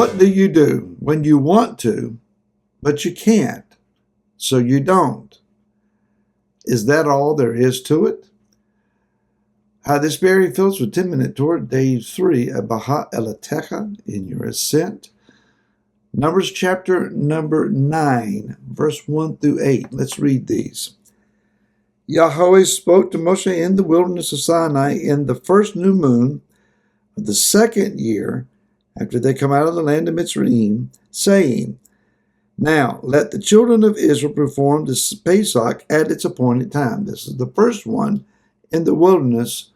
What do you do when you want to, but you can't, so you don't? Is that all there is to it? Hi, this is Barry Phillips with 10-Minute Torah, Day 3 of Baha Elatecha in your ascent. Numbers chapter number 9, verse 1 through 8. Let's read these. Yahweh spoke to Moshe in the wilderness of Sinai in the first new moon of the second year after they come out of the land of Mitzrayim, saying, Now let the children of Israel perform the Pesach at its appointed time. This is the first one in the wilderness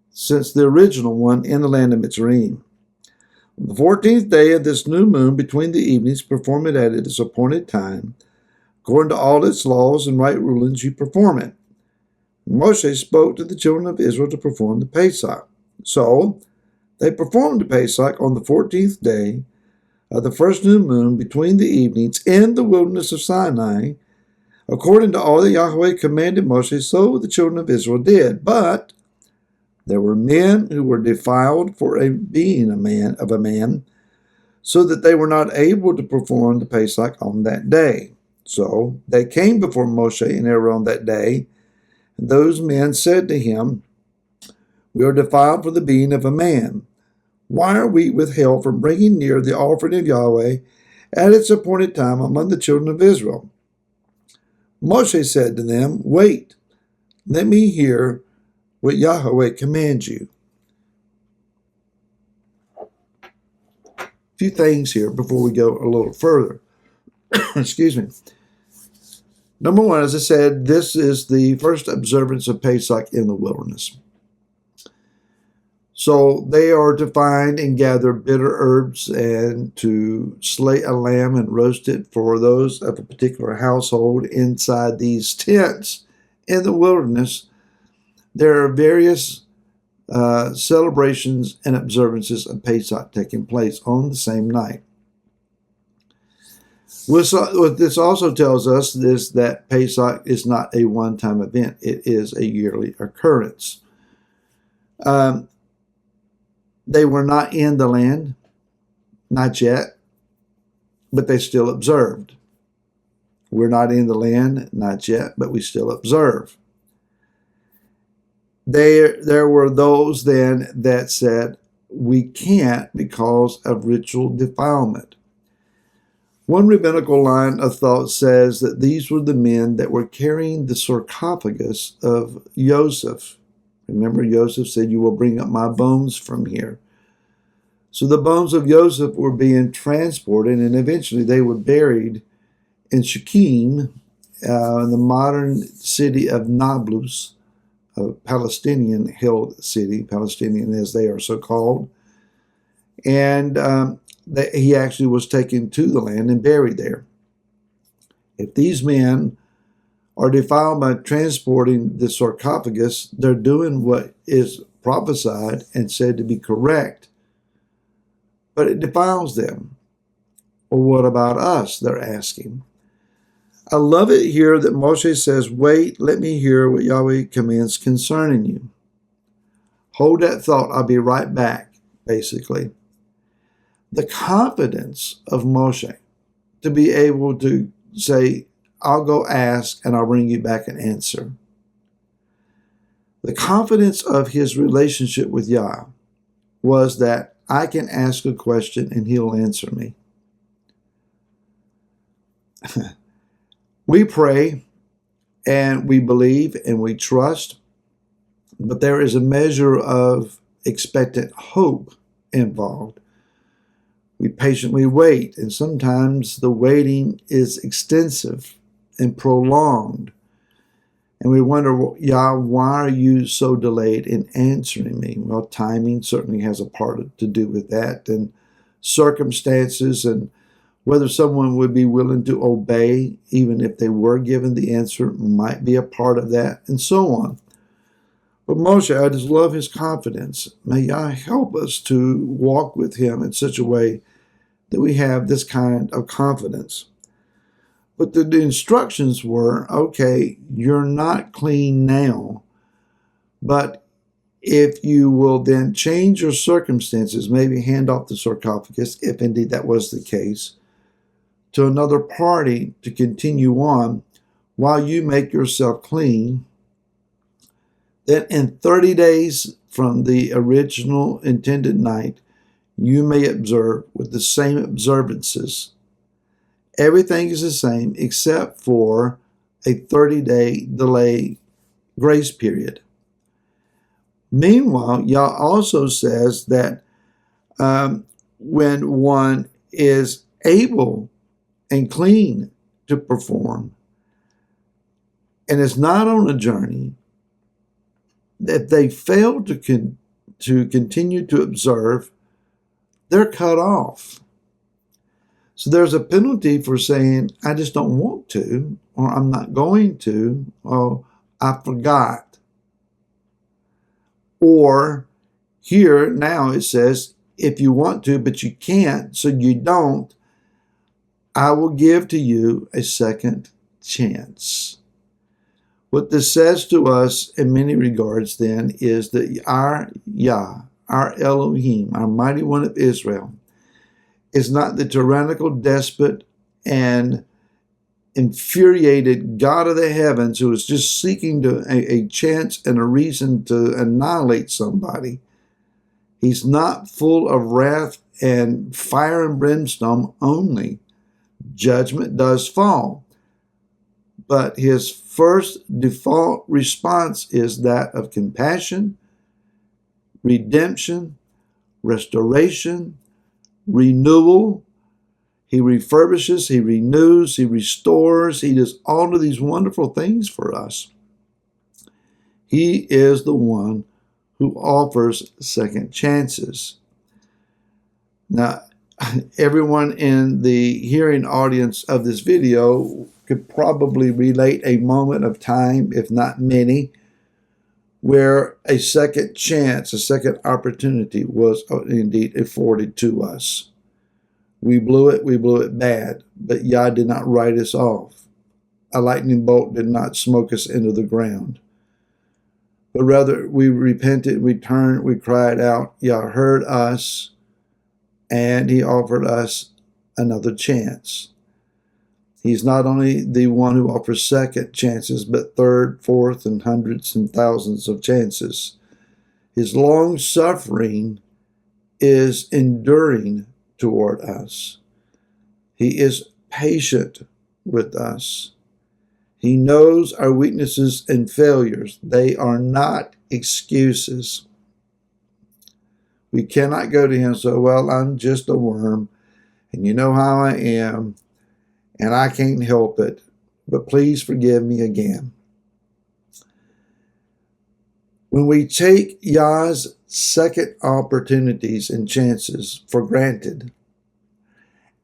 since the original one in the land of Mitzrayim. On the 14th day of this new moon, between the evenings, perform it at its appointed time. According to all its laws and right rulings, you perform it. Moshe spoke to the children of Israel to perform the Pesach. So they performed the Pesach on the 14th day of the first new moon between the evenings in the wilderness of Sinai. According to all that Yahweh commanded Moshe, so the children of Israel did. But there were men who were defiled for being a man, so that they were not able to perform the Pesach on that day. So they came before Moshe and Aaron on that day, and those men said to him, We are defiled for the being of a man. Why are we withheld from bringing near the offering of Yahweh at its appointed time among the children of Israel? Moshe said to them, Wait, let me hear what Yahweh commands you. A few things here before we go a little further. Excuse me. Number one, as I said, this is the first observance of Pesach in the wilderness. So they are to find and gather bitter herbs and to slay a lamb and roast it for those of a particular household inside these tents in the wilderness. There are various celebrations and observances of Pesach taking place on the same night. What this also tells us is that Pesach is not a one-time event. It is a yearly occurrence. They were not in the land, not yet, but they still observed. We're not in the land, not yet, but we still observe. There were those then that said, we can't because of ritual defilement. One rabbinical line of thought says that these were the men that were carrying the sarcophagus of Joseph. Remember, Joseph said, You will bring up my bones from here. So the bones of Joseph were being transported, and eventually they were buried in Shechem, in the modern city of Nablus, a Palestinian-held city, Palestinian as they are so called. And he actually was taken to the land and buried there. If these men are defiled by transporting the sarcophagus, they're doing what is prophesied and said to be correct, but it defiles them. Well, what about us, they're asking. I love it here that Moshe says, Wait, let me hear what Yahweh commands concerning you. Hold that thought, I'll be right back, basically. The confidence of Moshe to be able to say, I'll go ask and I'll bring you back an answer. The confidence of his relationship with Yah was that I can ask a question and he'll answer me. We pray and we believe and we trust, but there is a measure of expectant hope involved. We patiently wait, and sometimes the waiting is extensive and prolonged. And we wonder, Yah, why are you so delayed in answering me? Well, timing certainly has a part to do with that, and circumstances, and whether someone would be willing to obey, even if they were given the answer, might be a part of that, and so on. But Moshe, I just love his confidence. May Yah help us to walk with him in such a way that we have this kind of confidence. But the instructions were, okay, you're not clean now, but if you will then change your circumstances, maybe hand off the sarcophagus, if indeed that was the case, to another party to continue on while you make yourself clean, then in 30 days from the original intended night, you may observe with the same observances. Everything is the same except for a 30-day delay grace period. Meanwhile, Yah also says that when one is able and clean to perform and is not on a journey, if they fail to continue to observe, they're cut off. So there's a penalty for saying, I just don't want to, or I'm not going to, or I forgot. Or here now it says, if you want to, but you can't, so you don't, I will give to you a second chance. What this says to us in many regards then is that our Yah, our Elohim, our mighty one of Israel, is not the tyrannical despot and infuriated God of the heavens who is just seeking a chance and a reason to annihilate somebody. He's not full of wrath and fire and brimstone only. Judgment does fall. But his first default response is that of compassion, redemption, restoration, renewal. He refurbishes, he renews, he restores, he does all of these wonderful things for us. He is the one who offers second chances. Now, everyone in the hearing audience of this video could probably relate a moment of time, if not many, where a second chance, a second opportunity was indeed afforded to us. We blew it bad, but Yah did not write us off. A lightning bolt did not smoke us into the ground. But rather, we repented, we turned, we cried out. Yah heard us, and he offered us another chance. He's not only the one who offers second chances, but third, fourth, and hundreds and thousands of chances. His long suffering is enduring toward us. He is patient with us. He knows our weaknesses and failures. They are not excuses. We cannot go to him and say, well, I'm just a worm, and you know how I am, and I can't help it, but please forgive me again. When we take Yah's second opportunities and chances for granted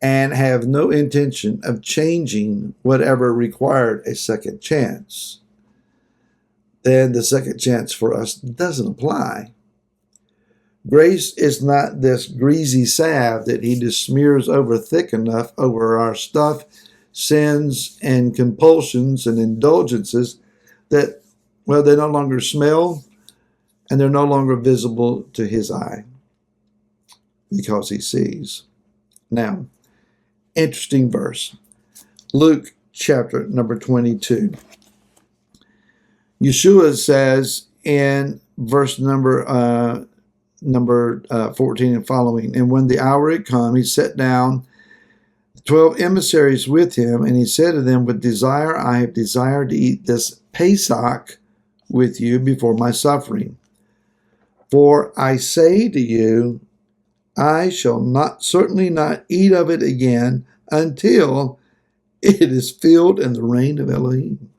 and have no intention of changing whatever required a second chance, then the second chance for us doesn't apply. Grace is not this greasy salve that he just smears over thick enough over our stuff, sins and compulsions and indulgences that, well, they no longer smell and they're no longer visible to his eye because he sees. Now, interesting verse. Luke chapter number 22. Yeshua says in verse number 14 and following, and when the hour had come, he set down 12 emissaries with him, and he said to them, with desire I have desired to eat this Pesach with you before my suffering. For I say to you, I shall certainly not eat of it again until it is filled in the reign of Elohim.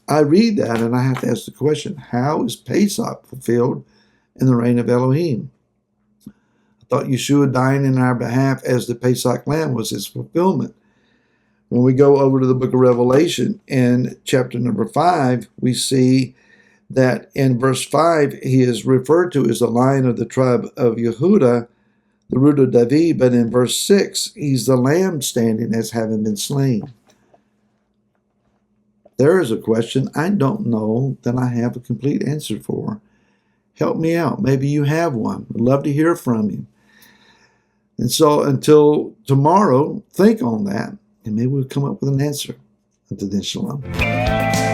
I read that and I have to ask the question, how is Pesach fulfilled in the reign of Elohim? I thought Yeshua dying in our behalf as the Pesach lamb was his fulfillment. When we go over to the book of Revelation in chapter number 5, we see that in verse 5, he is referred to as the Lion of the tribe of Yehudah, the root of David, but in verse 6, he's the lamb standing as having been slain. there is a question I don't know that I have a complete answer for. Help me out. Maybe you have one. I'd love to hear from you. And so until tomorrow, think on that, and maybe we'll come up with an answer. Until then, shalom.